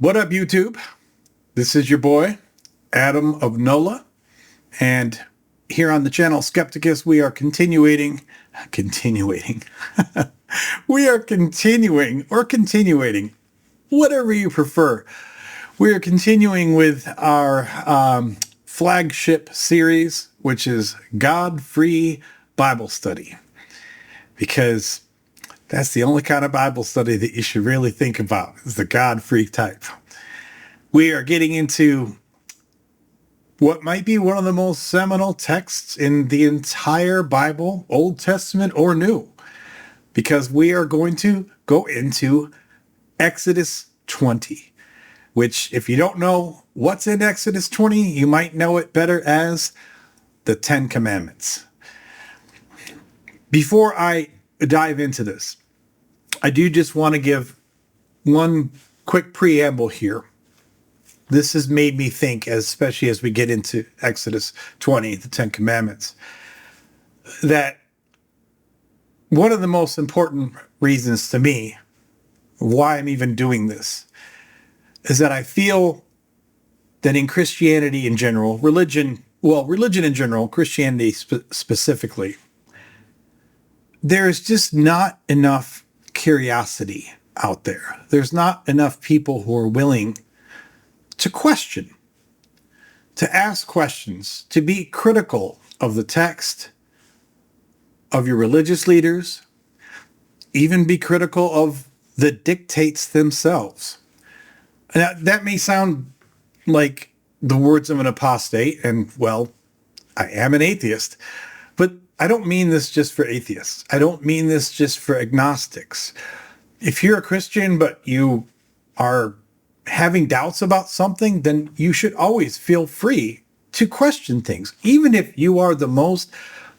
What up, YouTube? This is your boy, Adam of NOLA, and here on the channel Skepticus, we are continuing, whatever you prefer. We are continuing with our flagship series, which is God-Free Bible Study, because that's the only kind of Bible study that you should really think about, is the God-free type. We are getting into what might be one of the most seminal texts in the entire Bible, Old Testament or New, because we are going to go into Exodus 20, which, if you don't know what's in Exodus 20, you might know it better as the Ten Commandments. Before I dive into this, I do just want to give one quick preamble here. This has made me think, especially as we get into Exodus 20, the Ten Commandments, that one of the most important reasons to me why I'm even doing this is that I feel that in Christianity in general, religion in general, Christianity specifically, there is just not enough curiosity out there. There's not enough people who are willing to question, to ask questions, to be critical of the text, of your religious leaders, even be critical of the dictates themselves. Now, that may sound like the words of an apostate, and well, I am an atheist, but I don't mean this just for atheists. I don't mean this just for agnostics. If you're a Christian, but you are having doubts about something, then you should always feel free to question things. Even if you are the most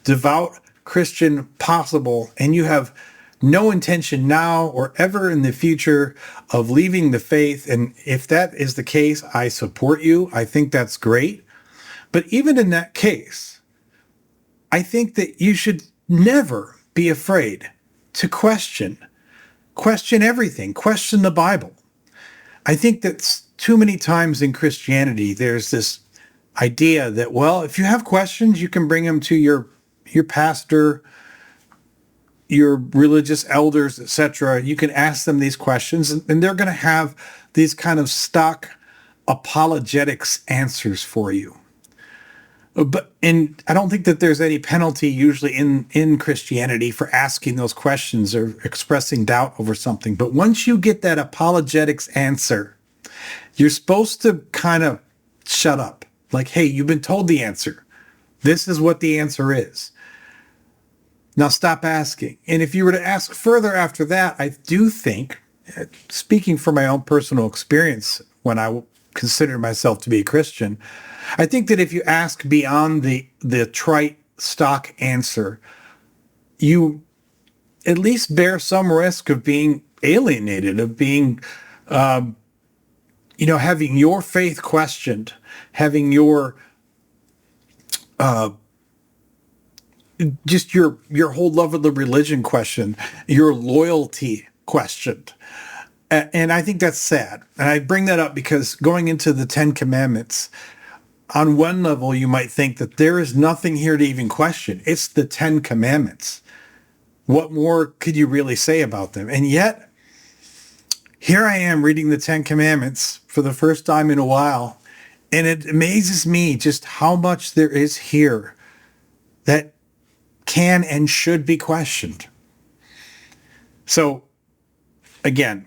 devout Christian possible and you have no intention now or ever in the future of leaving the faith, and if that is the case, I support you. I think that's great. But even in that case, I think that you should never be afraid to question everything, question the Bible. I think that too many times in Christianity, there's this idea that, well, if you have questions, you can bring them to your pastor, your religious elders, etc. You can ask them these questions, and they're going to have these kind of stock apologetics answers for you. And I don't think that there's any penalty usually in Christianity for asking those questions or expressing doubt over something. But once you get that apologetics answer, you're supposed to kind of shut up. Like, hey, you've been told the answer. This is what the answer is. Now stop asking. And if you were to ask further after that, I do think, speaking from my own personal experience when I consider myself to be a Christian, I think that if you ask beyond the trite stock answer, you at least bear some risk of being alienated, of being, having your faith questioned, having your, just your whole love of the religion questioned, your loyalty questioned. And I think that's sad. And I bring that up because going into the Ten Commandments, on one level, you might think that there is nothing here to even question. It's the Ten Commandments. What more could you really say about them? And yet, here I am reading the Ten Commandments for the first time in a while, and it amazes me just how much there is here that can and should be questioned. So, again,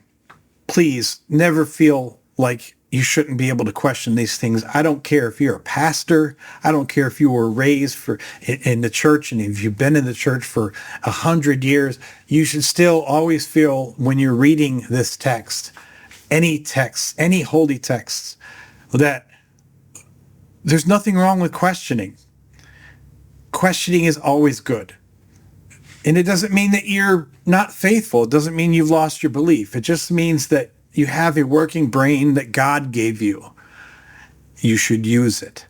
please never feel like you shouldn't be able to question these things. I don't care if you're a pastor. I don't care if you were raised in the church, and if you've been in the church for 100 years, you should still always feel when you're reading this text, any holy texts, that there's nothing wrong with questioning. Questioning is always good. And it doesn't mean that you're not faithful. It doesn't mean you've lost your belief. It just means that you have a working brain that God gave you. You should use it.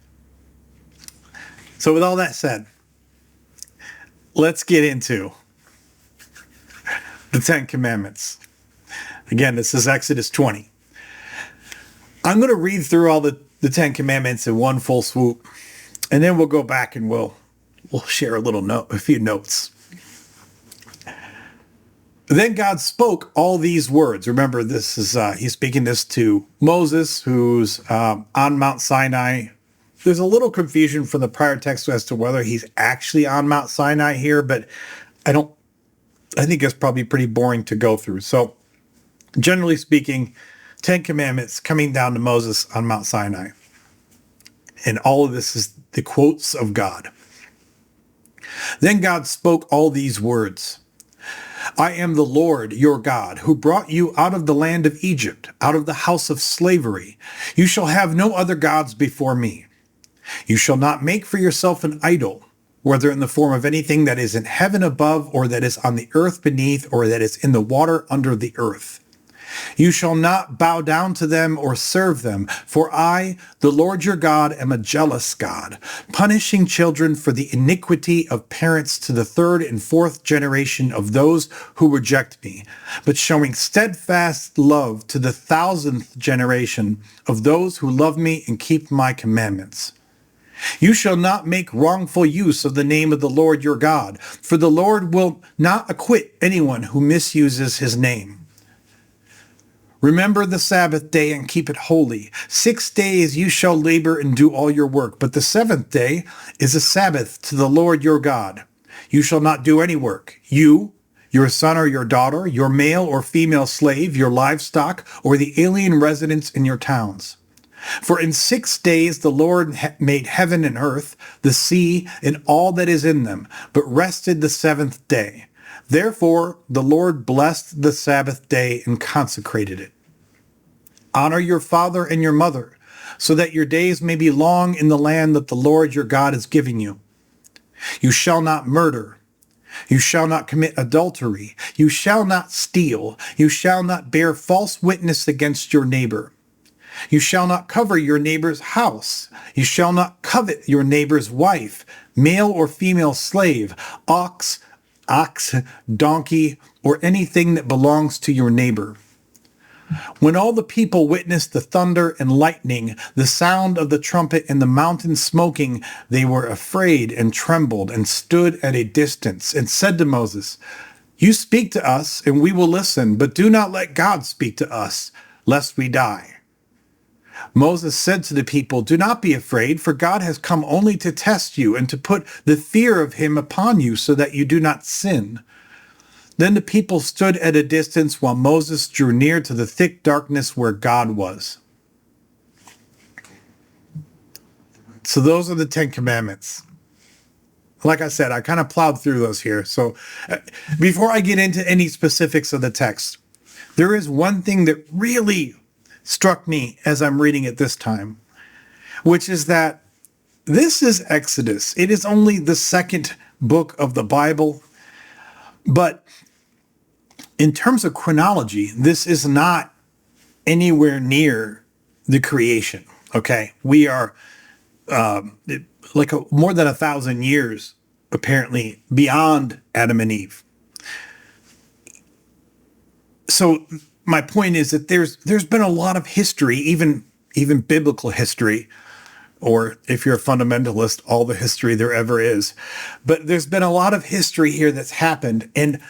So with all that said, let's get into the Ten Commandments. Again, this is Exodus 20. I'm going to read through all the Ten Commandments in one full swoop, and then we'll go back and we'll share a few notes. Then God spoke all these words. Remember, this is he's speaking this to Moses, who's on Mount Sinai. There's a little confusion from the prior text as to whether he's actually on Mount Sinai here, but I think it's probably pretty boring to go through. So, generally speaking, 10 Commandments coming down to Moses on Mount Sinai. And all of this is the quotes of God. Then God spoke all these words. I am the Lord your God, who brought you out of the land of Egypt, out of the house of slavery. You shall have no other gods before me. You shall not make for yourself an idol, whether in the form of anything that is in heaven above, or that is on the earth beneath, or that is in the water under the earth. You shall not bow down to them or serve them, for I, the Lord your God, am a jealous God, punishing children for the iniquity of parents to the third and fourth generation of those who reject me, but showing steadfast love to the 1,000th generation of those who love me and keep my commandments. You shall not make wrongful use of the name of the Lord your God, for the Lord will not acquit anyone who misuses his name. Remember the Sabbath day and keep it holy. 6 days you shall labor and do all your work, but the seventh day is a Sabbath to the Lord your God. You shall not do any work. You, your son or your daughter, your male or female slave, your livestock, or the alien residents in your towns. For in 6 days the Lord made heaven and earth, the sea, and all that is in them, but rested the seventh day. Therefore, the Lord blessed the Sabbath day and consecrated it. Honor your father and your mother, so that your days may be long in the land that the Lord your God is giving you. You shall not murder. You shall not commit adultery. You shall not steal. You shall not bear false witness against your neighbor. You shall not cover your neighbor's house. You shall not covet your neighbor's wife, male or female slave, ox, donkey, or anything that belongs to your neighbor. When all the people witnessed the thunder and lightning, the sound of the trumpet and the mountain smoking, they were afraid and trembled and stood at a distance and said to Moses, You speak to us and we will listen, but do not let God speak to us, lest we die. Moses said to the people, Do not be afraid, for God has come only to test you and to put the fear of him upon you so that you do not sin. Then the people stood at a distance while Moses drew near to the thick darkness where God was. So those are the 10 Commandments. Like I said, I kind of plowed through those here. So before I get into any specifics of the text, there is one thing that really struck me as I'm reading it this time, which is that this is Exodus. It is only the second book of the Bible, but in terms of chronology, this is not anywhere near the creation. Okay, we are more than 1,000 years apparently beyond Adam and Eve. So my point is that there's been a lot of history, even biblical history, or if you're a fundamentalist, all the history there ever is. But there's been a lot of history here that's happened, and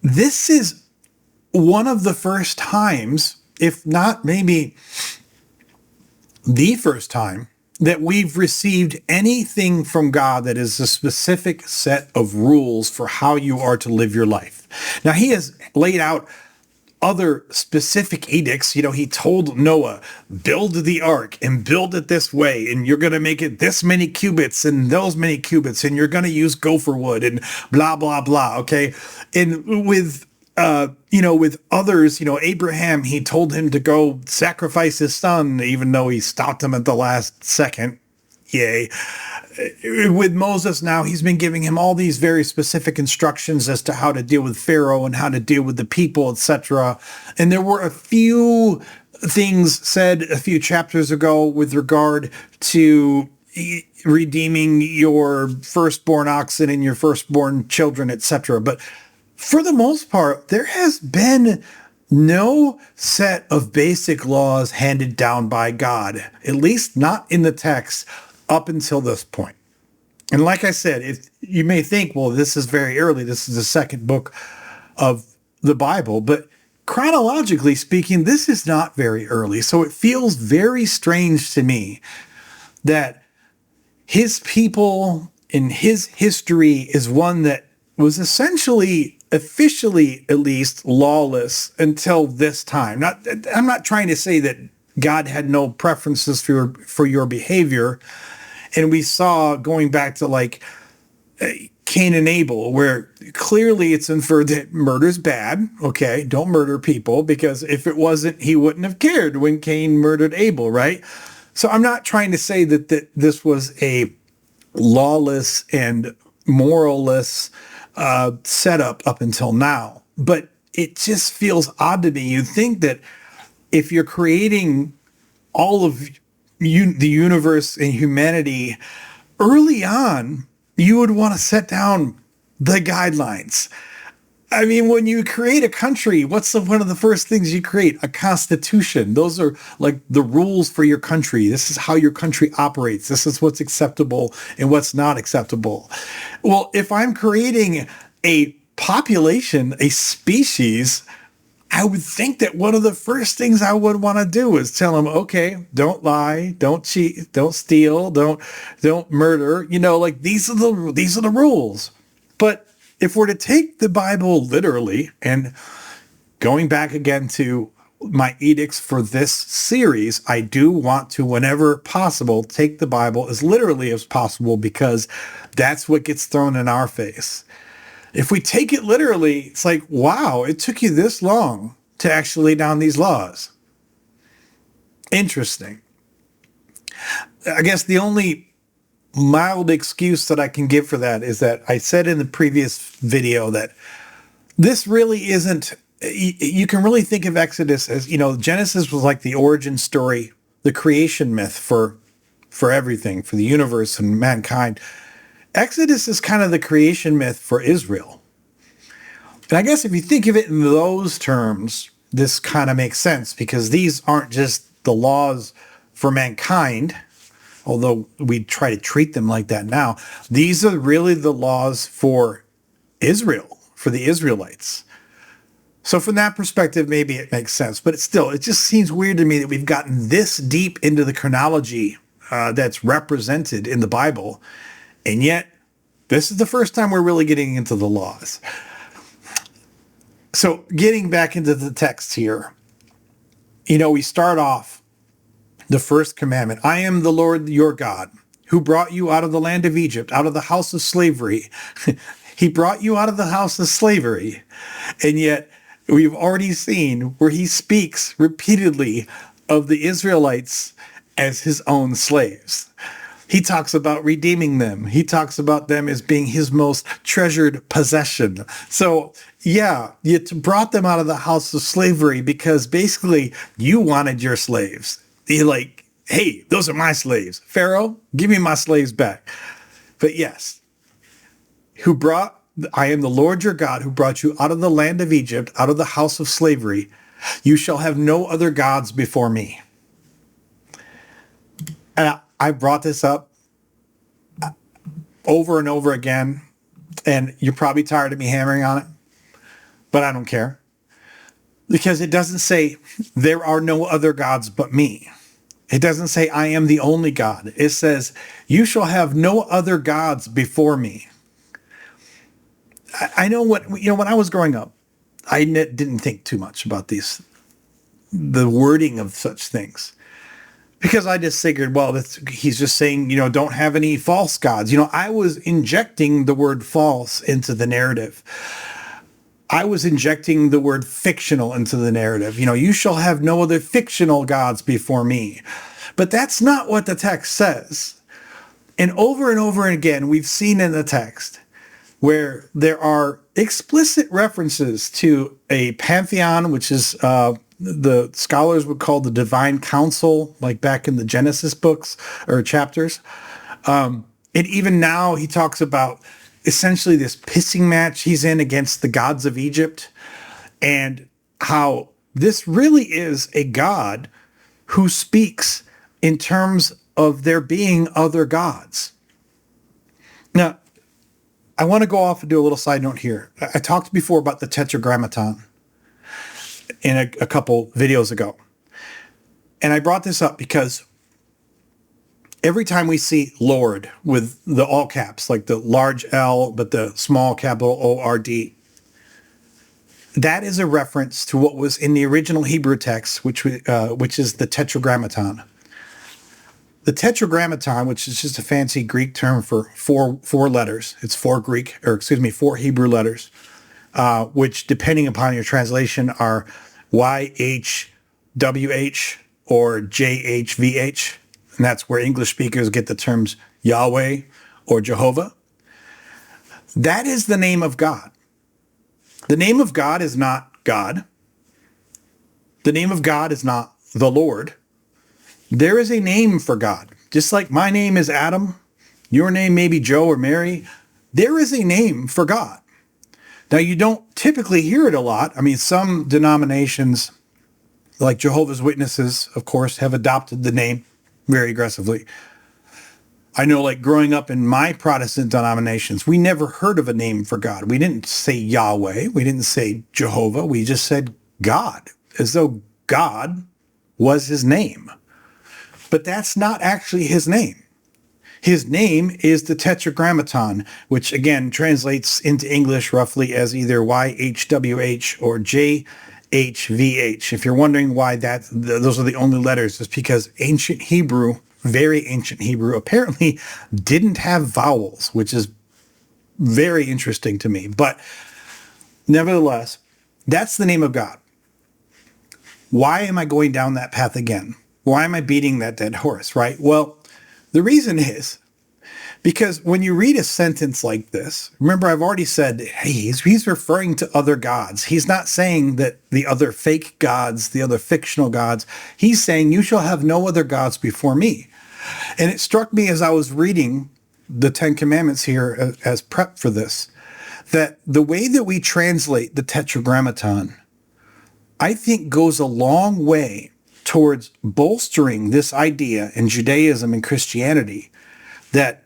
this is one of the first times, if not maybe the first time, that we've received anything from God that is a specific set of rules for how you are to live your life. Now, he has laid out other specific edicts. You know, he told Noah, build the ark and build it this way, and you're going to make it this many cubits and those many cubits, and you're going to use gopher wood and blah, blah, blah. Okay. And with others, Abraham, he told him to go sacrifice his son, even though he stopped him at the last second. Yay. With Moses now, he's been giving him all these very specific instructions as to how to deal with Pharaoh and how to deal with the people, etc. And there were a few things said a few chapters ago with regard to redeeming your firstborn oxen and your firstborn children, etc. But for the most part, there has been no set of basic laws handed down by God, at least not in the text up until this point. And like I said, if you may think, well, this is very early. This is the second book of the Bible, but chronologically speaking, this is not very early. So it feels very strange to me that his people in his history is one that was essentially, officially at least, lawless until this time. I'm not trying to say that God had no preferences for your behavior. And we saw going back to like Cain and Abel, where clearly it's inferred that murder's bad. Okay, don't murder people, because if it wasn't, he wouldn't have cared when Cain murdered Abel, right? So I'm not trying to say that this was a lawless and moralless setup up until now, but it just feels odd to me. You'd think that if you're creating all of the universe and humanity early on, you would want to set down the guidelines. I mean, when you create a country, what's one of the first things you create? A constitution. Those are like the rules for your country. This is how your country operates. This is what's acceptable and what's not acceptable. Well, if I'm creating a population, a species, I would think that one of the first things I would want to do is tell them, okay, don't lie, don't cheat, don't steal, don't murder. Like these are the rules. But if we're to take the Bible literally, and going back again to my edicts for this series, I do want to, whenever possible, take the Bible as literally as possible, because that's what gets thrown in our face. If we take it literally, it's like, wow, it took you this long to actually lay down these laws. Interesting. I guess the only mild excuse that I can give for that is that I said in the previous video that this really isn't, you can really think of Exodus as, Genesis was like the origin story, the creation myth for everything, for the universe and mankind. Exodus is kind of the creation myth for Israel. And I guess if you think of it in those terms, this kind of makes sense, because these aren't just the laws for mankind, although we try to treat them like that now. These are really the laws for Israel, for the Israelites. So from that perspective, maybe it makes sense. But it just seems weird to me that we've gotten this deep into the chronology that's represented in the Bible. And yet, this is the first time we're really getting into the laws. So getting back into the text here, we start off the first commandment. I am the Lord your God, who brought you out of the land of Egypt, out of the house of slavery. He brought you out of the house of slavery. And yet we've already seen where he speaks repeatedly of the Israelites as his own slaves. He talks about redeeming them. He talks about them as being his most treasured possession. So yeah, you brought them out of the house of slavery because basically you wanted your slaves. You're like, hey, those are my slaves. Pharaoh, give me my slaves back. But yes, I am the Lord your God who brought you out of the land of Egypt, out of the house of slavery. You shall have no other gods before me. And I brought this up over and over again, and you're probably tired of me hammering on it, but I don't care. Because it doesn't say there are no other gods but me. It doesn't say I am the only God. It says you shall have no other gods before me. I know when I was growing up, I didn't think too much about the wording of such things. Because I just figured, well, he's just saying, don't have any false gods. I was injecting the word false into the narrative. I was injecting the word fictional into the narrative. You shall have no other fictional gods before me. But that's not what the text says. And over again, we've seen in the text where there are explicit references to a pantheon, which is the scholars would call the divine council, like back in the Genesis books or chapters. And even now he talks about essentially this pissing match he's in against the gods of Egypt, and how this really is a God who speaks in terms of there being other gods. Now, I want to go off and do a little side note here. I talked before about the Tetragrammaton in a couple videos ago. And I brought this up because every time we see Lord with the all caps, like the large L, but the small capital O-R-D, that is a reference to what was in the original Hebrew text, which is the Tetragrammaton. The Tetragrammaton, which is just a fancy Greek term for four letters. It's four Hebrew letters, which, depending upon your translation, are YHWH or JHVH. And that's where English speakers get the terms Yahweh or Jehovah. That is the name of God. The name of God is not God. The name of God is not the Lord. There is a name for God. Just like my name is Adam, your name may be Joe or Mary. There is a name for God. Now, you don't typically hear it a lot. I mean, some denominations, like Jehovah's Witnesses, of course, have adopted the name very aggressively. I know, like growing up in my Protestant denominations, we never heard of a name for God. We didn't say Yahweh. We didn't say Jehovah. We just said God, as though God was his name. But that's not actually his name. His name is the Tetragrammaton, which again translates into English roughly as either YHWH or JHVH. If you're wondering why those are the only letters, it's because ancient Hebrew, very ancient Hebrew, apparently didn't have vowels, which is very interesting to me. But nevertheless, that's the name of God. Why am I going down that path again? Why am I beating that dead horse, right? Well, the reason is because when you read a sentence like this, remember I've already said, hey, he's referring to other gods. He's not saying that the other fake gods, the other fictional gods. He's saying you shall have no other gods before me. And it struck me as I was reading the Ten Commandments here as prep for this, that the way that we translate the Tetragrammaton, I think goes a long way towards bolstering this idea in Judaism and Christianity that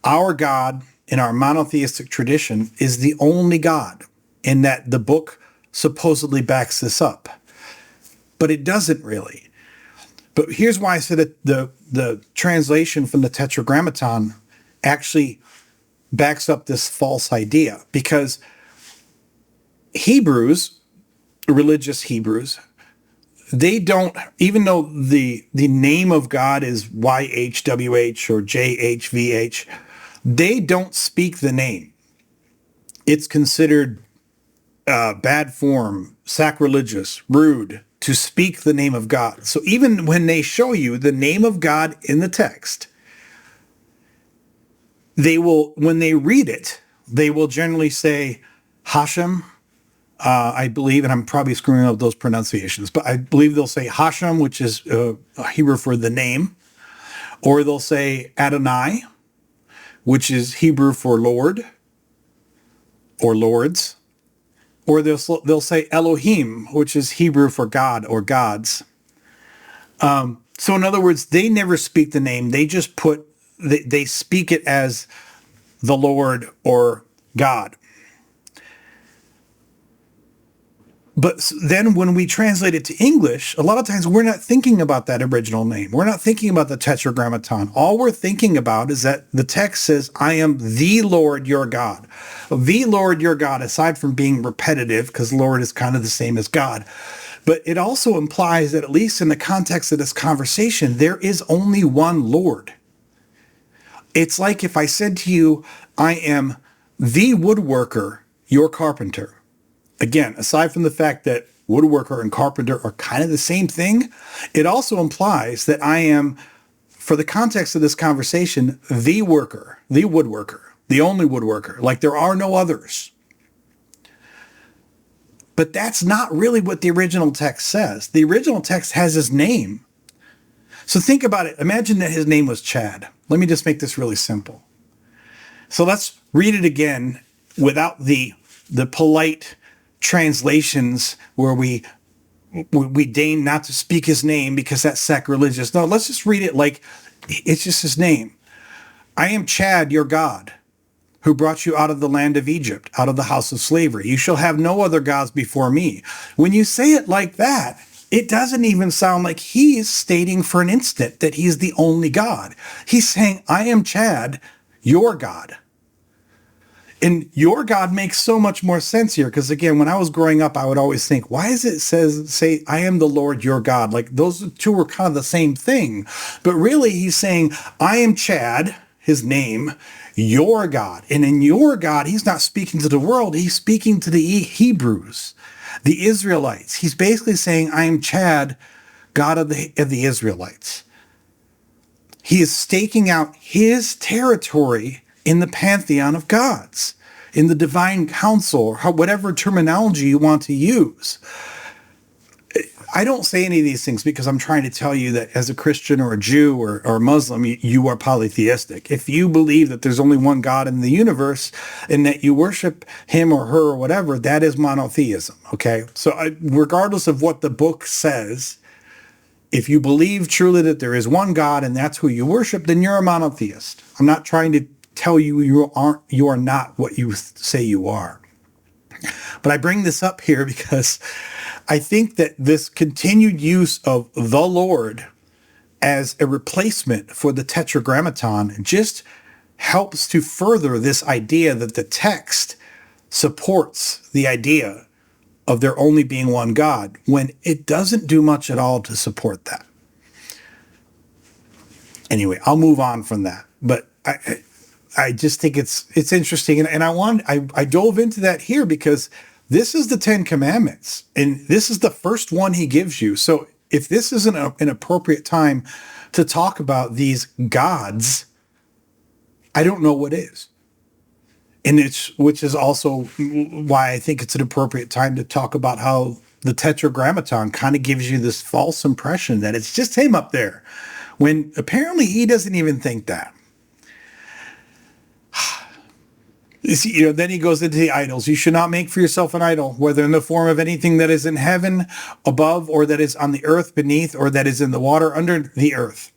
our God in our monotheistic tradition is the only God, and that the book supposedly backs this up. But it doesn't really. But here's why I said that the translation from the Tetragrammaton actually backs up this false idea, because Hebrews, religious Hebrews, they don't, even though the name of God is YHWH or JHVH, they don't speak the name. It's considered bad form, sacrilegious, rude to speak the name of God. So even when they show you the name of God in the text, they will, when they read it, they will generally say Hashem, I believe, and I'm probably screwing up those pronunciations, but I believe they'll say Hashem, which is Hebrew for the name, or they'll say Adonai, which is Hebrew for Lord or Lords, or they'll say Elohim, which is Hebrew for God or gods. So in other words, they never speak the name. They just they speak it as the Lord or God. But then when we translate it to English, a lot of times we're not thinking about that original name. We're not thinking about the Tetragrammaton. All we're thinking about is that the text says, I am the Lord your God. The Lord your God, aside from being repetitive, because Lord is kind of the same as God, but it also implies that, at least in the context of this conversation, there is only one Lord. It's like if I said to you, I am the woodworker, your carpenter. Again, aside from the fact that woodworker and carpenter are kind of the same thing, it also implies that I am, for the context of this conversation, the worker, the woodworker, the only woodworker, like there are no others. But that's not really what the original text says. The original text has his name. So think about it. Imagine that his name was Chad. Let me just make this really simple. So let's read it again without the polite translations where we we deign not to speak his name because that's sacrilegious. No, let's just read it like it's just his name. I am Chad, your God, who brought you out of the land of Egypt, out of the house of slavery. You shall have no other gods before me. When you say it like that, it doesn't even sound like he is stating for an instant that he is the only God. He's saying, I am Chad, your God. And your God makes so much more sense here. Because again, when I was growing up, I would always think, why does it say, I am the Lord your God? Like those two were kind of the same thing. But really he's saying, I am Chad, his name, your God. And in your God, he's not speaking to the world. He's speaking to the Hebrews, the Israelites. He's basically saying, I am Chad, God of the Israelites. He is staking out his territory in the pantheon of gods, in the divine council, or whatever terminology you want to use. I don't say any of these things because I'm trying to tell you that as a Christian or a Jew or a Muslim, you are polytheistic. If you believe that there's only one God in the universe and that you worship him or her or whatever, that is monotheism, okay? So regardless of what the book says, if you believe truly that there is one God and that's who you worship, then you're a monotheist. I'm not trying to tell you you are not what you say you are. But I bring this up here because I think that this continued use of the Lord as a replacement for the tetragrammaton just helps to further this idea that the text supports the idea of there only being one God, when it doesn't do much at all to support that. Anyway, I'll move on from that. But I just think it's interesting, and I dove into that here because this is the Ten Commandments, and this is the first one he gives you. So if this isn't an appropriate time to talk about these gods, I don't know what is. And which is also why I think it's an appropriate time to talk about how the Tetragrammaton kind of gives you this false impression that it's just him up there, when apparently he doesn't even think that. Then he goes into the idols. You should not make for yourself an idol, whether in the form of anything that is in heaven above, or that is on the earth beneath, or that is in the water under the earth.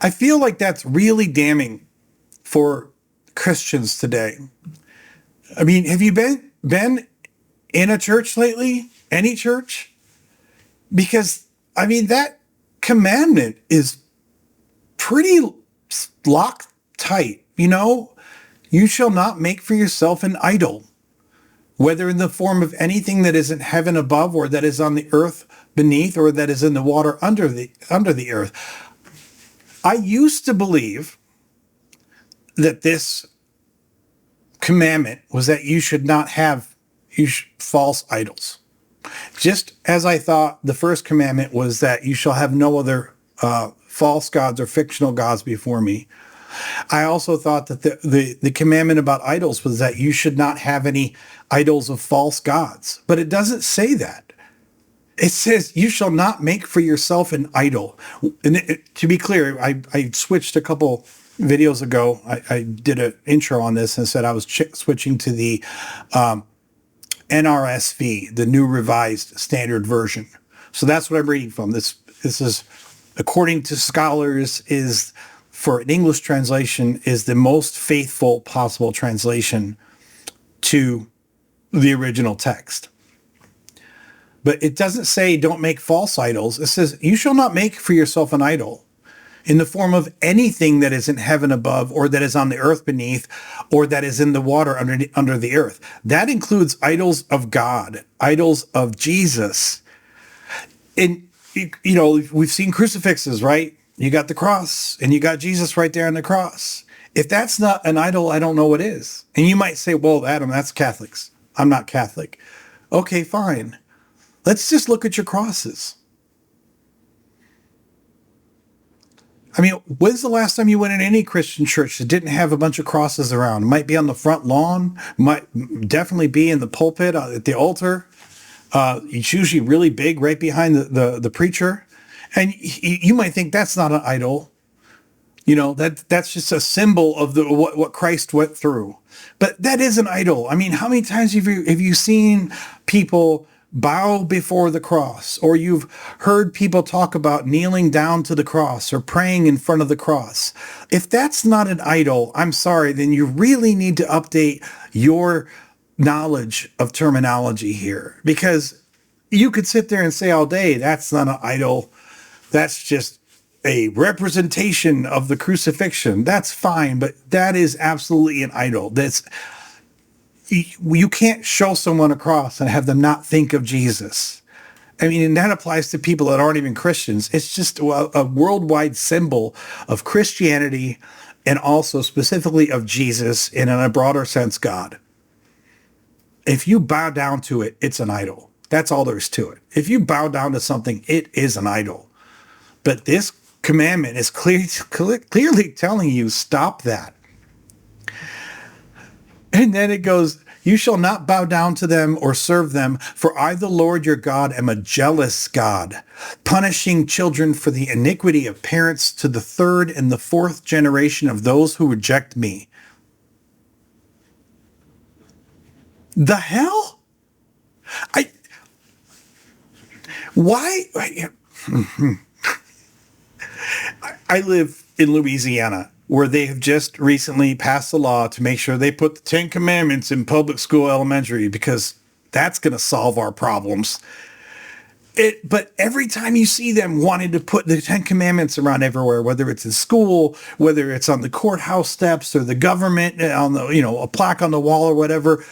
I feel like that's really damning for Christians today. I mean, have you been in a church lately? Any church? Because, I mean, that commandment is pretty locked tight, You shall not make for yourself an idol, whether in the form of anything that is in heaven above, or that is on the earth beneath, or that is in the water under the earth. I used to believe that this commandment was that you should not have false idols. Just as I thought the first commandment was that you shall have no other false gods or fictional gods before me. I also thought that the commandment about idols was that you should not have any idols of false gods. But it doesn't say that. It says you shall not make for yourself an idol. And to be clear, I switched a couple videos ago. I did an intro on this and said I was switching to the NRSV, the New Revised Standard Version. So that's what I'm reading from. This is, according to scholars, is, for an English translation, is the most faithful possible translation to the original text. But it doesn't say don't make false idols. It says you shall not make for yourself an idol in the form of anything that is in heaven above, or that is on the earth beneath, or that is in the water under the earth. That includes idols of God, idols of Jesus. And, we've seen crucifixes, right? You got the cross, and you got Jesus right there on the cross. If that's not an idol, I don't know what is. And you might say, well, Adam, that's Catholics. I'm not Catholic. Okay, fine. Let's just look at your crosses. I mean, when's the last time you went in any Christian church that didn't have a bunch of crosses around? It might be on the front lawn, might definitely be in the pulpit, at the altar. It's usually really big right behind the preacher. And you might think that's not an idol. That's just a symbol of what Christ went through. But that is an idol. I mean, how many times have you seen people bow before the cross, or you've heard people talk about kneeling down to the cross or praying in front of the cross. If that's not an idol, I'm sorry, then you really need to update your knowledge of terminology here, because you could sit there and say all day, that's not an idol. That's just a representation of the crucifixion. That's fine, but that is absolutely an idol. You can't show someone a cross and have them not think of Jesus. I mean, and that applies to people that aren't even Christians. It's just a worldwide symbol of Christianity, and also specifically of Jesus, and in a broader sense, God. If you bow down to it, it's an idol. That's all there is to it. If you bow down to something, it is an idol. But this commandment is clearly telling you, stop that. And then it goes, you shall not bow down to them or serve them, for I, the Lord your God, am a jealous God, punishing children for the iniquity of parents to the third and the fourth generation of those who reject me. The hell? Why? I live in Louisiana, where they have just recently passed a law to make sure they put the 10 Commandments in public school elementary, because that's going to solve our problems. But every time you see them wanting to put the 10 Commandments around everywhere, whether it's in school, whether it's on the courthouse steps or the government on the, a plaque on the wall or whatever,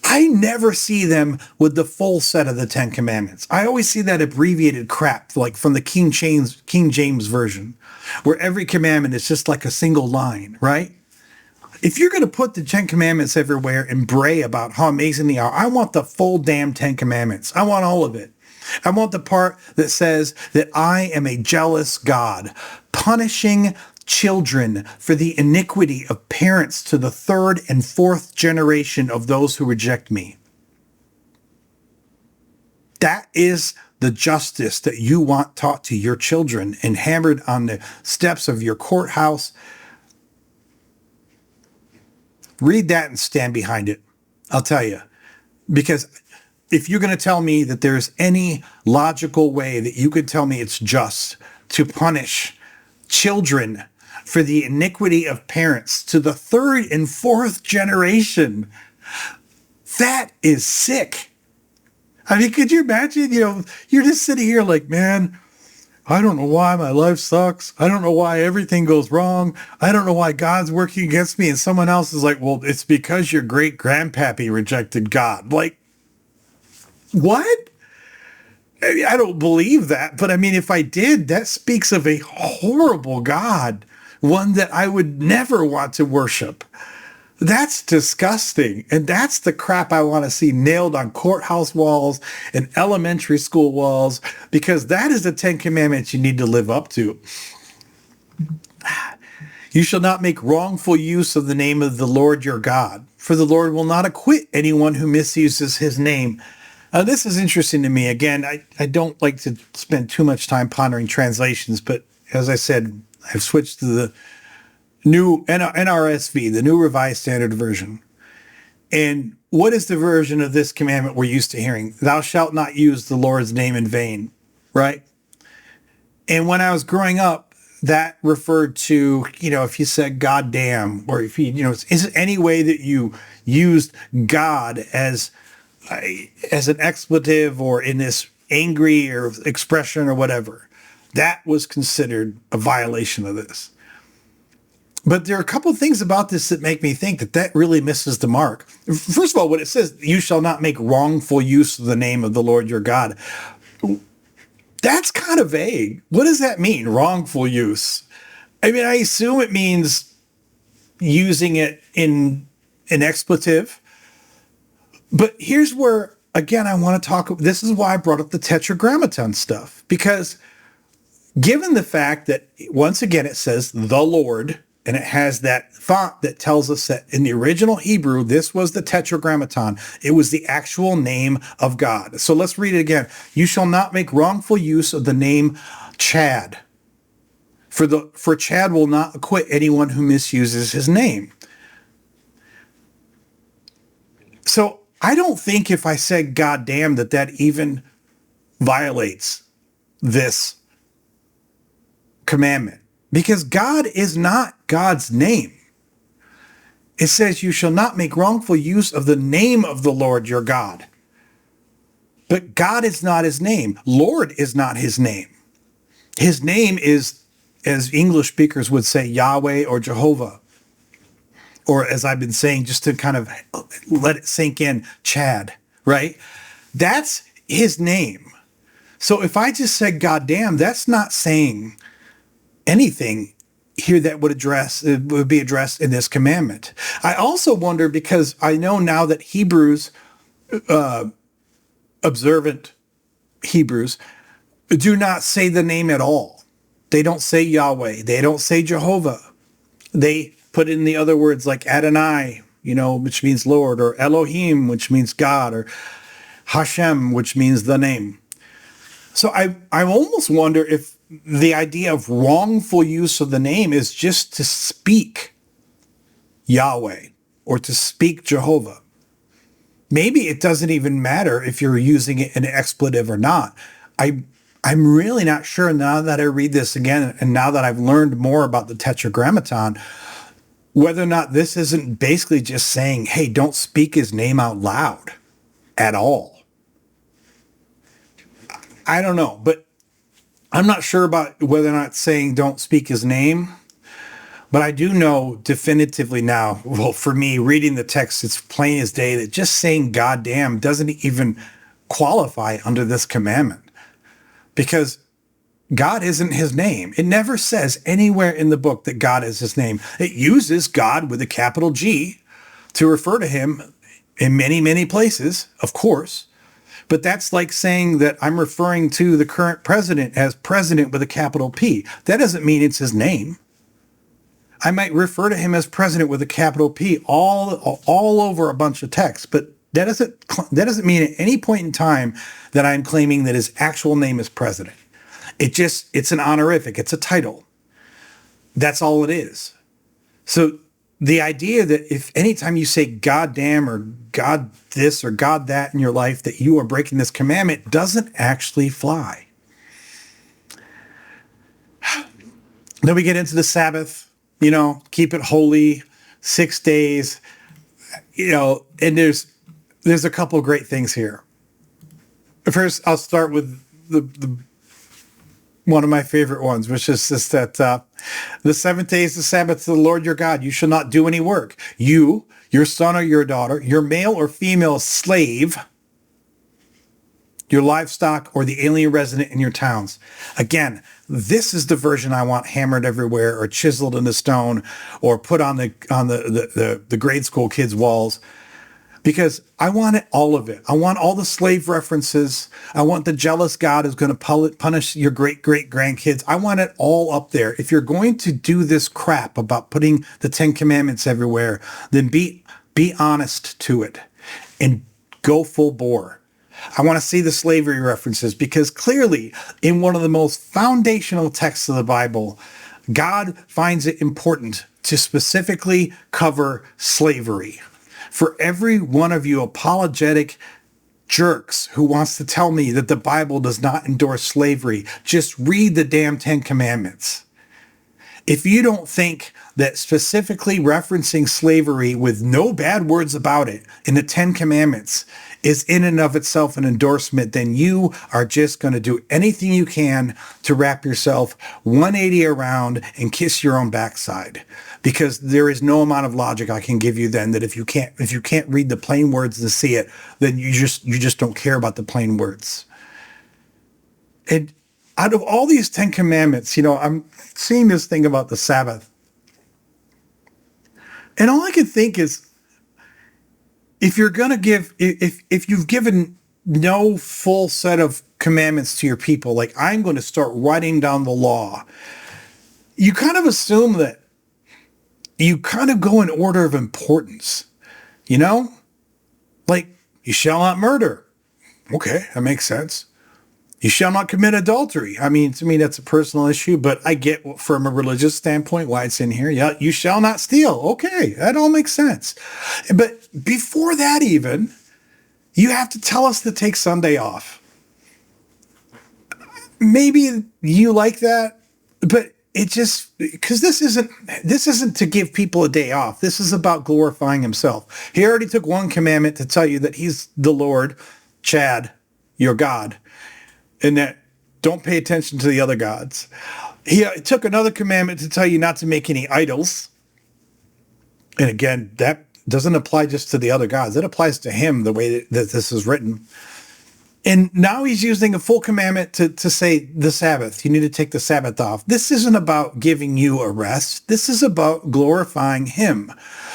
I never see them with the full set of the 10 Commandments. I always see that abbreviated crap, like from the King James version, where every commandment is just like a single line, right? If you're going to put the 10 Commandments everywhere and bray about how amazing they are, I want the full damn 10 Commandments. I want all of it. I want the part that says that I am a jealous God, punishing children for the iniquity of parents to the third and fourth generation of those who reject me. That is the justice that you want taught to your children and hammered on the steps of your courthouse. Read that and stand behind it. I'll tell you, because if you're going to tell me that there's any logical way that you could tell me it's just to punish children for the iniquity of parents to the third and fourth generation, that is sick. I mean, could you imagine, you're just sitting here like, man, I don't know why my life sucks. I don't know why everything goes wrong. I don't know why God's working against me. And someone else is like, well, it's because your great grandpappy rejected God. Like, what? I mean, I don't believe that. But I mean, if I did, that speaks of a horrible God, one that I would never want to worship. That's disgusting. And that's the crap I want to see nailed on courthouse walls and elementary school walls, because that is the 10 Commandments you need to live up to. You shall not make wrongful use of the name of the Lord your God, for the Lord will not acquit anyone who misuses his name. This is interesting to me. Again, I don't like to spend too much time pondering translations, but as I said, I've switched to the new NRSV, the New Revised Standard Version. And what is the version of this commandment we're used to hearing? Thou shalt not use the Lord's name in vain, right? And when I was growing up, that referred to, if you said God damn, or if is it any way that you used God as an expletive or in this angry or expression or whatever, that was considered a violation of this. But there are a couple of things about this that make me think that really misses the mark. First of all, when it says, you shall not make wrongful use of the name of the Lord your God, that's kind of vague. What does that mean, wrongful use? I mean, I assume it means using it in an expletive. But here's where, again, I want to talk. This is why I brought up the tetragrammaton stuff, because given the fact that, once again, it says the Lord, and it has that font that tells us that in the original Hebrew, this was the tetragrammaton. It was the actual name of God. So let's read it again. You shall not make wrongful use of the name Chad, for Chad will not acquit anyone who misuses his name. So I don't think if I said God damn that even violates this commandment, because God is not God's name. It says you shall not make wrongful use of the name of the Lord your God. But God is not his name. Lord is not his name. His name is, as English speakers would say, Yahweh or Jehovah. Or as I've been saying, just to kind of let it sink in, Chad, right? That's his name. So if I just said God damn, that's not saying anything here that would be addressed in this commandment. I also wonder, because I know now that Hebrews, observant Hebrews, do not say the name at all. They don't say Yahweh. They don't say Jehovah. They put in the other words like Adonai, which means Lord, or Elohim, which means God, or Hashem, which means the name. So I almost wonder if the idea of wrongful use of the name is just to speak Yahweh or to speak Jehovah. Maybe it doesn't even matter if you're using it in an expletive or not. I'm really not sure now that I read this again, and now that I've learned more about the Tetragrammaton, whether or not this isn't basically just saying, hey, don't speak his name out loud at all. I don't know, but I'm not sure about whether or not saying don't speak his name, but I do know definitively now, well, for me, reading the text, it's plain as day that just saying goddamn doesn't even qualify under this commandment, because God isn't his name. It never says anywhere in the book that God is his name. It uses God with a capital G to refer to him in many, many places, of course. But that's like saying that I'm referring to the current president as president with a capital P. That doesn't mean it's his name. I might refer to him as president with a capital P all over a bunch of texts, but that doesn't mean at any point in time that I'm claiming that his actual name is president. It's an honorific. It's a title. That's all it is. So the idea that if anytime you say God damn or God this or God that in your life, that you are breaking this commandment doesn't actually fly. Then we get into the Sabbath, keep it holy, 6 days, and there's a couple of great things here. First, I'll start with the one of my favorite ones, which is just that the 7th day is the Sabbath to the Lord your God. You shall not do any work. You, your son or your daughter, your male or female slave, your livestock, or the alien resident in your towns. Again, this is the version I want hammered everywhere or chiseled in the stone or put on the grade school kids' walls, because I want all of it. I want all the slave references. I want the jealous God who's going to punish your great-great-grandkids. I want it all up there. If you're going to do this crap about putting the 10 Commandments everywhere, then be honest to it and go full bore. I want to see the slavery references, because clearly in one of the most foundational texts of the Bible, God finds it important to specifically cover slavery. For every one of you apologetic jerks who wants to tell me that the Bible does not endorse slavery, just read the damn 10 Commandments. If you don't think that specifically referencing slavery with no bad words about it in the 10 Commandments is in and of itself an endorsement, then you are just going to do anything you can to wrap yourself 180 around and kiss your own backside. Because there is no amount of logic I can give you then that if you can't read the plain words and see it, then you just don't care about the plain words. And out of all these 10 Commandments, I'm seeing this thing about the Sabbath. And all I can think is, if you're going to if you've given no full set of commandments to your people, like I'm going to start writing down the law, you kind of assume that you kind of go in order of importance, like you shall not murder. Okay, that makes sense. You shall not commit adultery. I mean, to me, that's a personal issue, but I get from a religious standpoint why it's in here. Yeah, you shall not steal. Okay, that all makes sense. But before that even, You have to tell us to take Sunday off. Maybe you like that, but it just, because this isn't to give people a day off. This is about glorifying himself. He already took one commandment to tell you that he's the Lord, Chad, your God, and that don't pay attention to the other gods. He took another commandment to tell you not to make any idols. And again, that doesn't apply just to the other gods. It applies to him the way that this is written. And now he's using a full commandment to say the Sabbath. You need to take the Sabbath off. This isn't about giving you a rest. This is about glorifying him.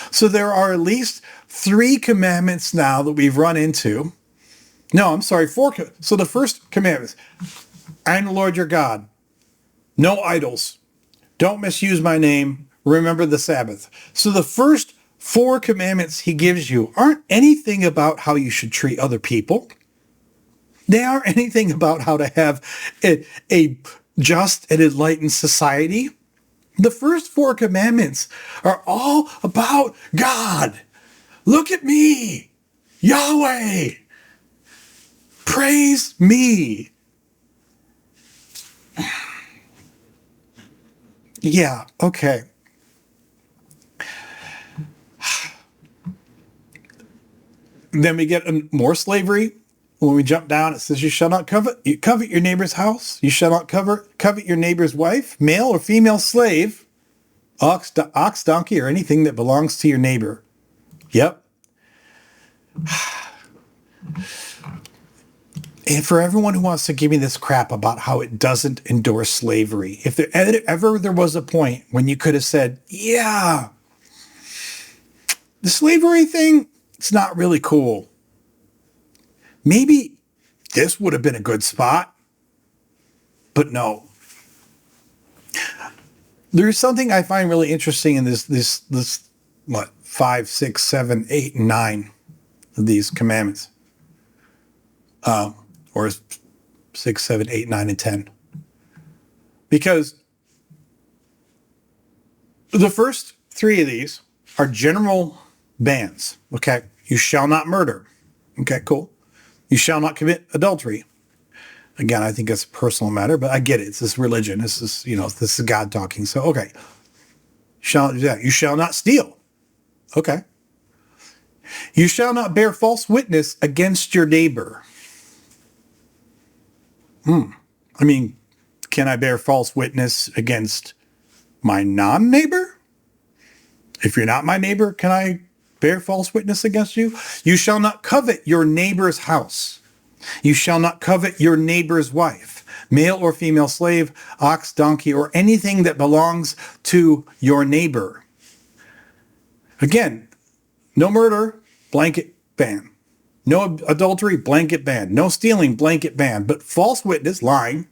So there are at least 3 commandments now that we've run into. No, I'm sorry, 4. So the first commandment is, I am the Lord your God. No idols. Don't misuse my name. Remember the Sabbath. So the first 4 commandments he gives you aren't anything about how you should treat other people. They aren't anything about how to have a just and enlightened society. The first 4 commandments are all about God. Look at me, Yahweh. Praise me. Yeah, okay. Then we get more slavery. When we jump down, it says, you shall not covet your neighbor's house. You shall not covet your neighbor's wife, male or female slave, ox, donkey, or anything that belongs to your neighbor. Yep. And for everyone who wants to give me this crap about how it doesn't endorse slavery, if there ever was a point when you could have said, yeah, the slavery thing, it's not really cool. Maybe this would have been a good spot, but no. There's something I find really interesting in this 5, 6, 7, 8, and 9 of these commandments. Or 6, 7, 8, 9, and 10. Because the first 3 of these are general bans. Okay. You shall not murder. Okay, cool. You shall not commit adultery. Again, I think it's a personal matter, but I get it. It's this religion. This is God talking. So, okay. Shall not do that. You shall not steal. Okay. You shall not bear false witness against your neighbor. I mean, can I bear false witness against my non-neighbor? If you're not my neighbor, can I bear false witness against you? You shall not covet your neighbor's house. You shall not covet your neighbor's wife, male or female slave, ox, donkey, or anything that belongs to your neighbor. Again, no murder, blanket ban. No adultery, blanket ban. No stealing, blanket ban. But false witness, lying,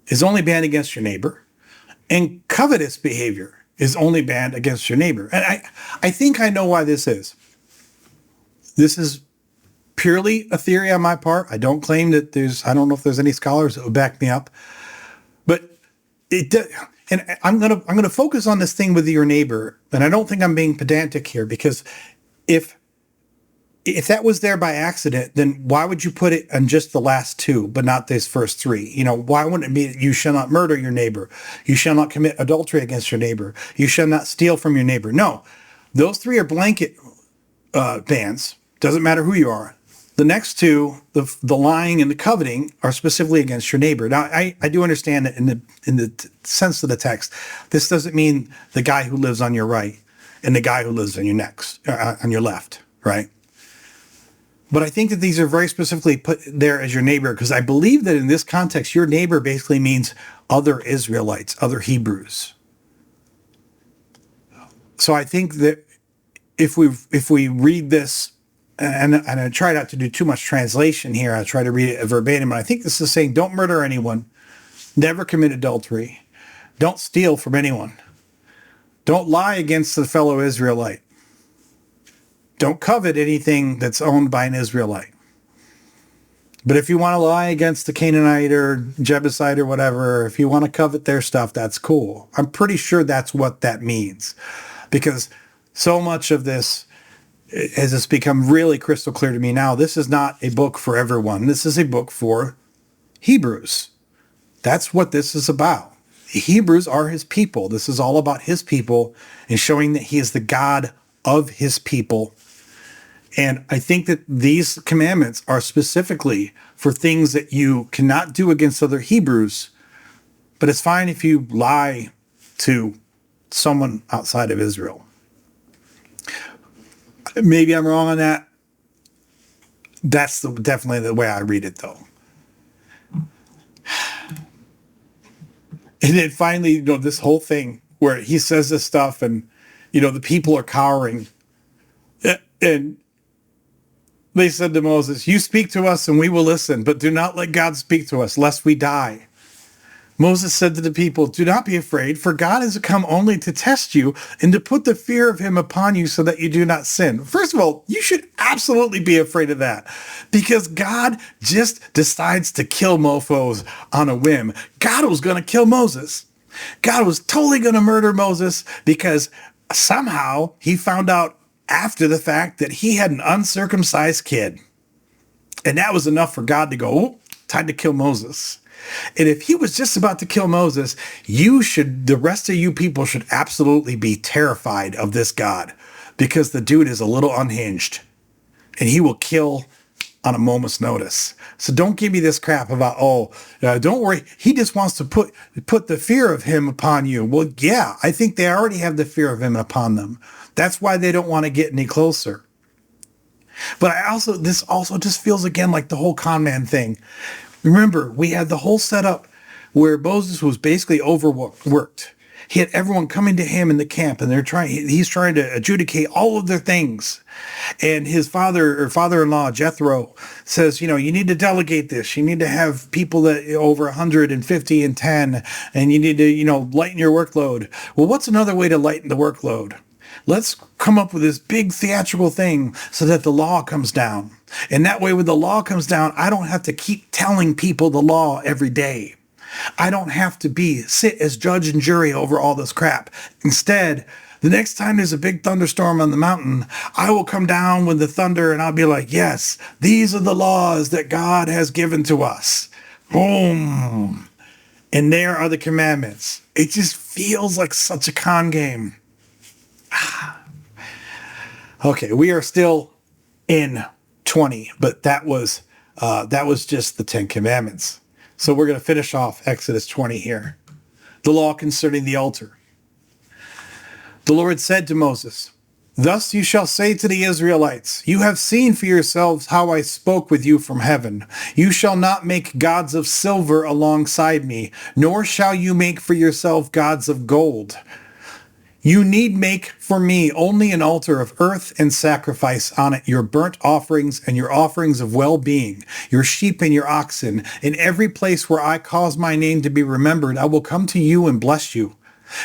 is only banned against your neighbor. And covetous behavior is only banned against your neighbor. And I think I know why this is. This is purely a theory on my part. I don't claim that I don't know if there's any scholars that would back me up. But it does. And I'm gonna focus on this thing with your neighbor. And I don't think I'm being pedantic here, because if that was there by accident, then why would you put it on just the last 2, but not these first 3? Why wouldn't it be, you shall not murder your neighbor? You shall not commit adultery against your neighbor. You shall not steal from your neighbor. No, those 3 are blanket bans. Doesn't matter who you are. The next 2, the lying and the coveting, are specifically against your neighbor. Now, I do understand that in the sense of the text, this doesn't mean the guy who lives on your right and the guy who lives on your left, right? But I think that these are very specifically put there as your neighbor, because I believe that in this context, your neighbor basically means other Israelites, other Hebrews. So I think that if we read this, and I try not to do too much translation here, I try to read it verbatim, and I think this is saying, don't murder anyone, never commit adultery, don't steal from anyone, don't lie against the fellow Israelite. Don't covet anything that's owned by an Israelite. But if you want to lie against the Canaanite or Jebusite or whatever, if you want to covet their stuff, that's cool. I'm pretty sure that's what that means. Because so much of this as it's become really crystal clear to me now, this is not a book for everyone. This is a book for Hebrews. That's what this is about. The Hebrews are his people. This is all about his people and showing that he is the God of his people. And I think that these commandments are specifically for things that you cannot do against other Hebrews, but it's fine if you lie to someone outside of Israel. Maybe I'm wrong on that. That's definitely the way I read it, though. And then finally, this whole thing where he says this stuff and, the people are cowering. And they said to Moses, "You speak to us and we will listen, but do not let God speak to us, lest we die." Moses said to the people, "Do not be afraid, for God has come only to test you and to put the fear of him upon you so that you do not sin." First of all, you should absolutely be afraid of that, because God just decides to kill mofos on a whim. God was going to kill Moses. God was totally going to murder Moses because somehow he found out after the fact that he had an uncircumcised kid. And that was enough for God to go, "Oh, time to kill Moses." And if he was just about to kill Moses, the rest of you people should absolutely be terrified of this God, because the dude is a little unhinged and he will kill on a moment's notice. So don't give me this crap about, don't worry, he just wants to put the fear of him upon you. Well, yeah, I think they already have the fear of him upon them. That's why they don't want to get any closer. But this also just feels again like the whole con man thing. Remember, we had the whole setup where Moses was basically overworked. He had everyone coming to him in the camp, and he's trying to adjudicate all of their things. And his father-in-law, Jethro, says, you need to delegate this. You need to have people that over 150 and 10, and you need to, lighten your workload. Well, what's another way to lighten the workload? Let's come up with this big theatrical thing so that the law comes down. And that way, when the law comes down, I don't have to keep telling people the law every day. I don't have to sit as judge and jury over all this crap. Instead, the next time there's a big thunderstorm on the mountain, I will come down with the thunder and I'll be like, "Yes, these are the laws that God has given to us." Boom. And there are the commandments. It just feels like such a con game. Okay, we are still in 20, but that was just the 10 commandments. So we're going to finish off Exodus 20 here. The law concerning the altar. The Lord said to Moses, "Thus you shall say to the Israelites, you have seen for yourselves how I spoke with you from heaven. You shall not make gods of silver alongside me, nor shall you make for yourself gods of gold. You need make for me only an altar of earth and sacrifice on it your burnt offerings and your offerings of well-being, your sheep and your oxen. In every place where I cause my name to be remembered, I will come to you and bless you.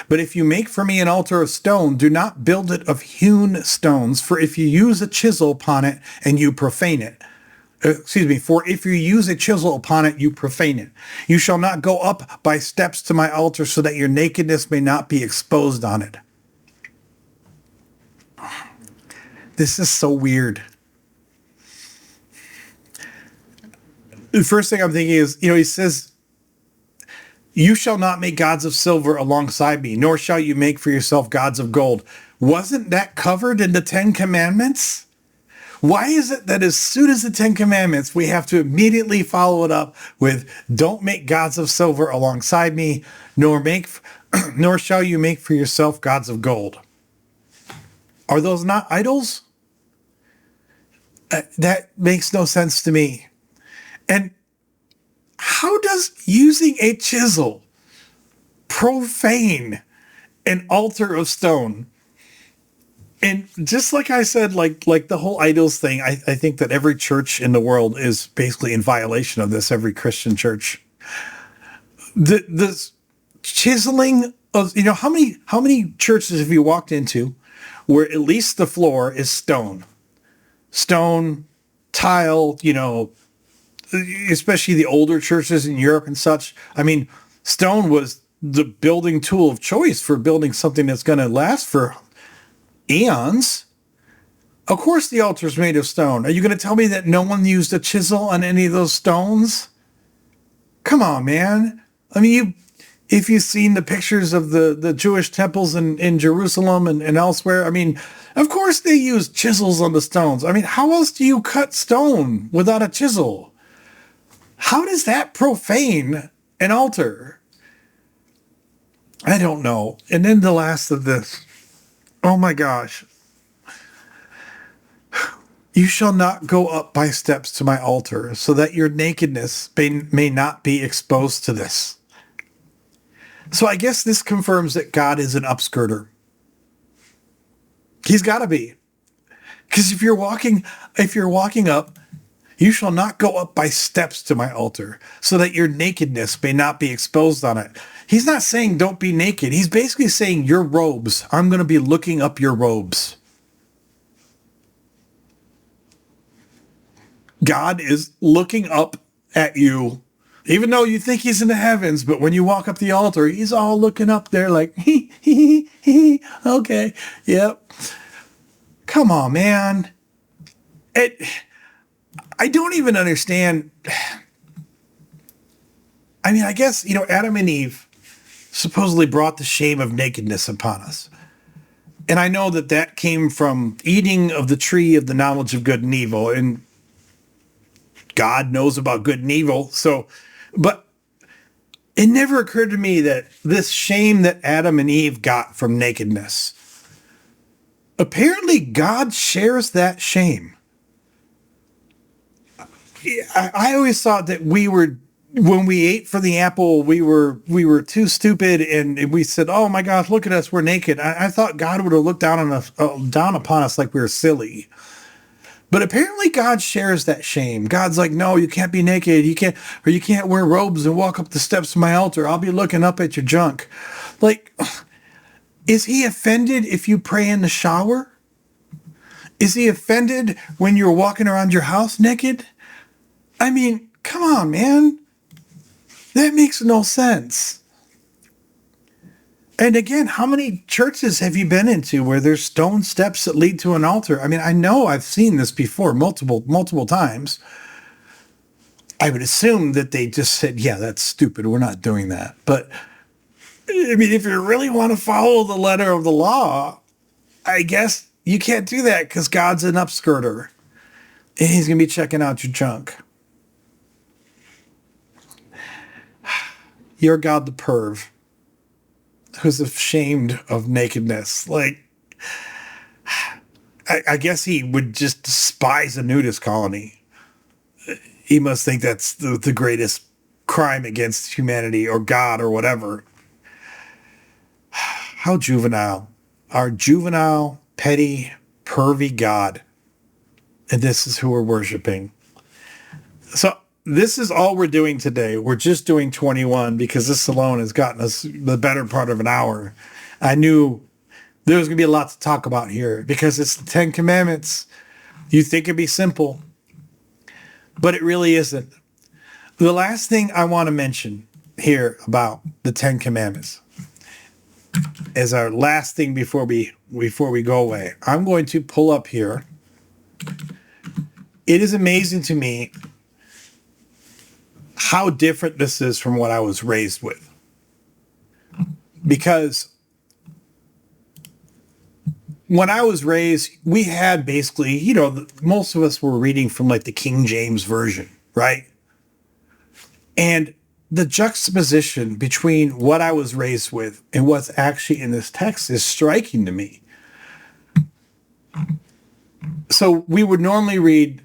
But if you make for me an altar of stone, do not build it of hewn stones, for if you use a chisel upon it and you profane it, for if you use a chisel upon it, you profane it. You shall not go up by steps to my altar so that your nakedness may not be exposed on it." This is so weird. The first thing I'm thinking is, he says, "You shall not make gods of silver alongside me, nor shall you make for yourself gods of gold." Wasn't that covered in the 10 commandments? Why is it that as soon as the 10 commandments, we have to immediately follow it up with, "Don't make gods of silver alongside me, nor shall you make for yourself gods of gold"? Are those not idols? That makes no sense to me. And how does using a chisel profane an altar of stone? And just like I said, like the whole idols thing, I think that every church in the world is basically in violation of this, every Christian church. The chiseling of, how many churches have you walked into where at least the floor is stone, tile, especially the older churches in Europe and such. I mean, stone was the building tool of choice for building something that's going to last for eons. Of course the altar is made of stone. Are you going to tell me that no one used a chisel on any of those stones? Come on, man. I mean, if you've seen the pictures of the Jewish temples in Jerusalem and elsewhere, I mean, of course they use chisels on the stones. I mean, how else do you cut stone without a chisel? How does that profane an altar? I don't know. And then the last of this. Oh my gosh. You shall not go up by steps to my altar, so that your nakedness may not be exposed to this. So I guess this confirms that God is an upskirter. He's got to be. Because if you're walking up, you shall not go up by steps to my altar, so that your nakedness may not be exposed on it. He's not saying don't be naked. He's basically saying your robes. I'm going to be looking up your robes. God is looking up at you, even though you think he's in the heavens, but when you walk up the altar, he's all looking up there like, okay, yep. Come on, man. I don't even understand. I mean, I guess, Adam and Eve supposedly brought the shame of nakedness upon us. And I know that came from eating of the tree of the knowledge of good and evil, and God knows about good and evil. So, but it never occurred to me that this shame that Adam and Eve got from nakedness, apparently God shares that shame. I always thought that when we ate from the apple, we were too stupid, and we said, "Oh my gosh, look at us, we're naked." I thought God would have looked down upon us like we were silly. But apparently God shares that shame. God's like, no, you can't be naked. You can't wear robes and walk up the steps of my altar. I'll be looking up at your junk. Like, is he offended if you pray in the shower? Is he offended when you're walking around your house naked? I mean, come on, man. That makes no sense. And again, how many churches have you been into where there's stone steps that lead to an altar? I mean, I know I've seen this before multiple times. I would assume that they just said, yeah, that's stupid. We're not doing that. But I mean, if you really want to follow the letter of the law, I guess you can't do that because God's an upskirter. And he's going to be checking out your junk. You're God the perv, who's ashamed of nakedness. Like, I guess he would just despise a nudist colony. He must think that's the greatest crime against humanity or God or whatever. How juvenile. Our juvenile, petty, pervy God. And this is who we're worshiping. So this is all we're doing today. We're just doing 21 because this alone has gotten us the better part of an hour. I knew there was going to be a lot to talk about here because it's the 10 Commandments. You think it'd be simple, but it really isn't. The last thing I want to mention here about the 10 Commandments is our last thing before we go away. I'm going to pull up here. It is amazing to me how different this is from what I was raised with. Because when I was raised, we had basically, most of us were reading from like the King James Version, right? And the juxtaposition between what I was raised with and what's actually in this text is striking to me. So we would normally read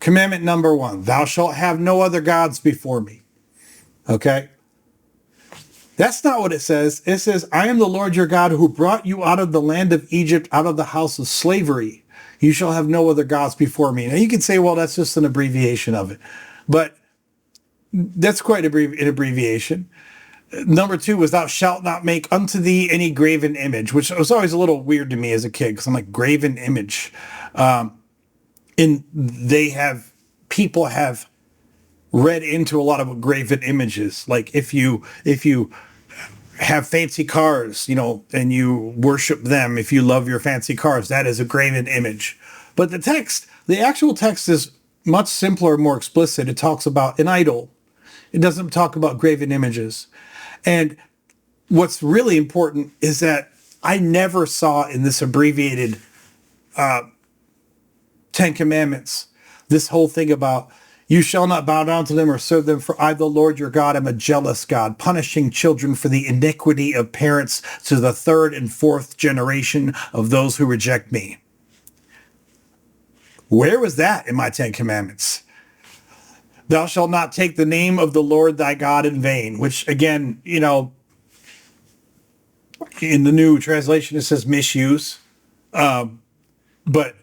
Commandment number 1, thou shalt have no other gods before me. Okay? That's not what it says. It says, I am the Lord your God who brought you out of the land of Egypt, out of the house of slavery. You shall have no other gods before me. Now you can say, well, that's just an abbreviation of it. But that's quite an abbreviation. Number 2 was thou shalt not make unto thee any graven image, which was always a little weird to me as a kid because I'm like, graven image. And people have read into a lot of graven images. Like if you have fancy cars, and you worship them, if you love your fancy cars, that is a graven image. But the actual text is much simpler, more explicit. It talks about an idol. It doesn't talk about graven images. And what's really important is that I never saw in this abbreviated Ten Commandments this whole thing about you shall not bow down to them or serve them, for I, the Lord your God, am a jealous God, punishing children for the iniquity of parents to the third and fourth generation of those who reject me. Where was that in my Ten Commandments? Thou shalt not take the name of the Lord thy God in vain, which again, you know, in the new translation, it says misuse. But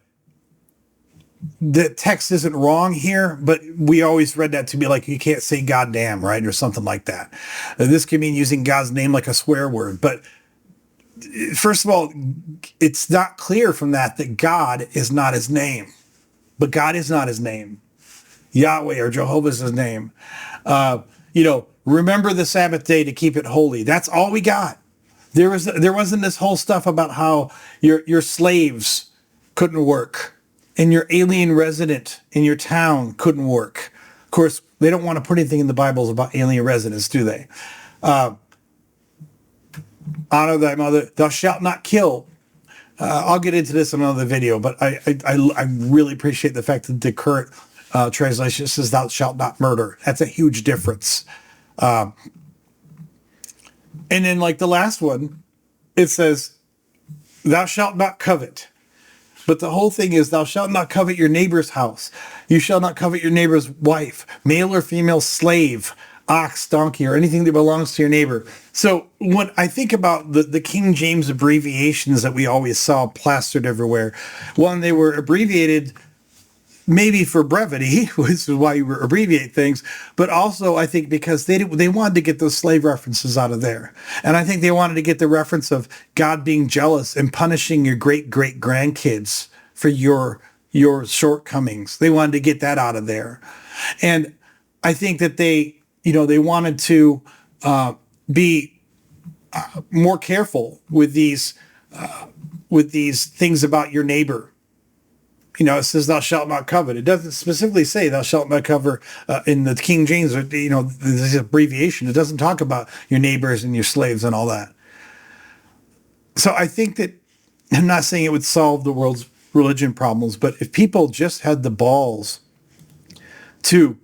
the text isn't wrong here, but we always read that to be like, you can't say goddamn, right? Or something like that. This can mean using God's name like a swear word. But first of all, it's not clear from that God is not his name. But God is not his name. Yahweh or Jehovah is his name. Remember the Sabbath day to keep it holy. That's all we got. There wasn't this whole stuff about how your slaves couldn't work and your alien resident in your town couldn't work. Of course, they don't want to put anything in the Bibles about alien residents, do they? Honor thy mother. Thou shalt not kill. I'll get into this in another video, but I really appreciate the fact that the current translation says thou shalt not murder. That's a huge difference. And then like the last one, it says thou shalt not covet. But the whole thing is thou shalt not covet your neighbor's house. You shall not covet your neighbor's wife, male or female slave, ox, donkey, or anything that belongs to your neighbor. So when I think about the King James abbreviations that we always saw plastered everywhere, one, they were abbreviated maybe for brevity, which is why you abbreviate things, but also I think because they wanted to get those slave references out of there. And I think they wanted to get the reference of God being jealous and punishing your great-great-grandkids for your shortcomings. They wanted to get that out of there. And I think that they wanted to be more careful with these things about your neighbor. It says thou shalt not covet. It doesn't specifically say thou shalt not covet in the King James, this abbreviation. It doesn't talk about your neighbors and your slaves and all that. So I think that, I'm not saying it would solve the world's religion problems, but if people just had the balls to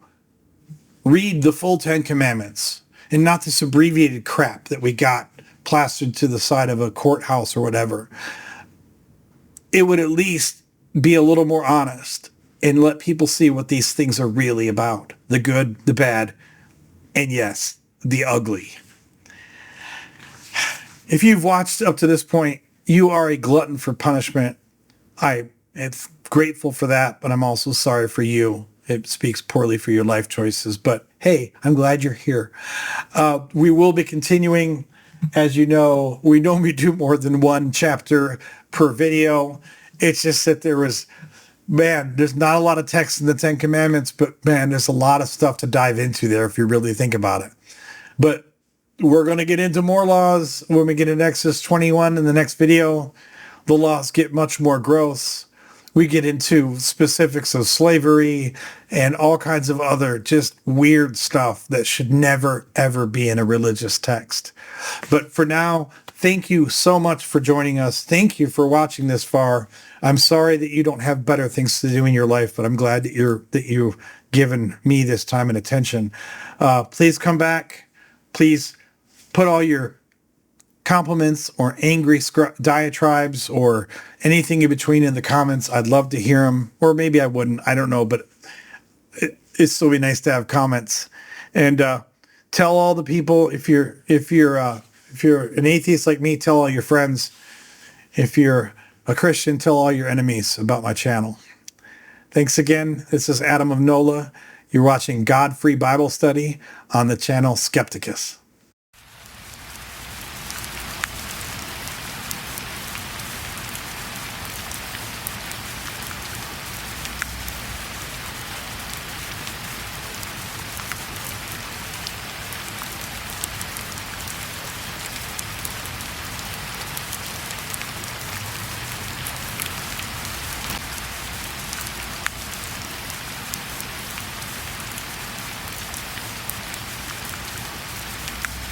read the full Ten Commandments and not this abbreviated crap that we got plastered to the side of a courthouse or whatever, it would at least be a little more honest and let people see what these things are really about. The good, the bad, and yes, the ugly. If you've watched up to this point, you are a glutton for punishment. I am grateful for that, but I'm also sorry for you. It speaks poorly for your life choices. But hey, I'm glad you're here. We will be continuing. As you know, we normally do more than one chapter per video. It's just that there's not a lot of text in the Ten Commandments, but man, there's a lot of stuff to dive into there if you really think about it. But we're going to get into more laws when we get into Exodus 21 in the next video. The laws get much more gross. We get into specifics of slavery and all kinds of other just weird stuff that should never, ever be in a religious text. But for now, thank you so much for joining us. Thank you for watching this far. I'm sorry that you don't have better things to do in your life, but I'm glad that you've given me this time and attention. Please come back. Please put all your compliments or angry diatribes or anything in between in the comments. I'd love to hear them, or maybe I wouldn't. I don't know, but it'd still be nice to have comments. And tell all the people, if you're an atheist like me, tell all your friends. If you're a Christian, tell all your enemies about my channel. Thanks again. This is Adam of NOLA. You're watching God-Free Bible Study on the channel Skepticus.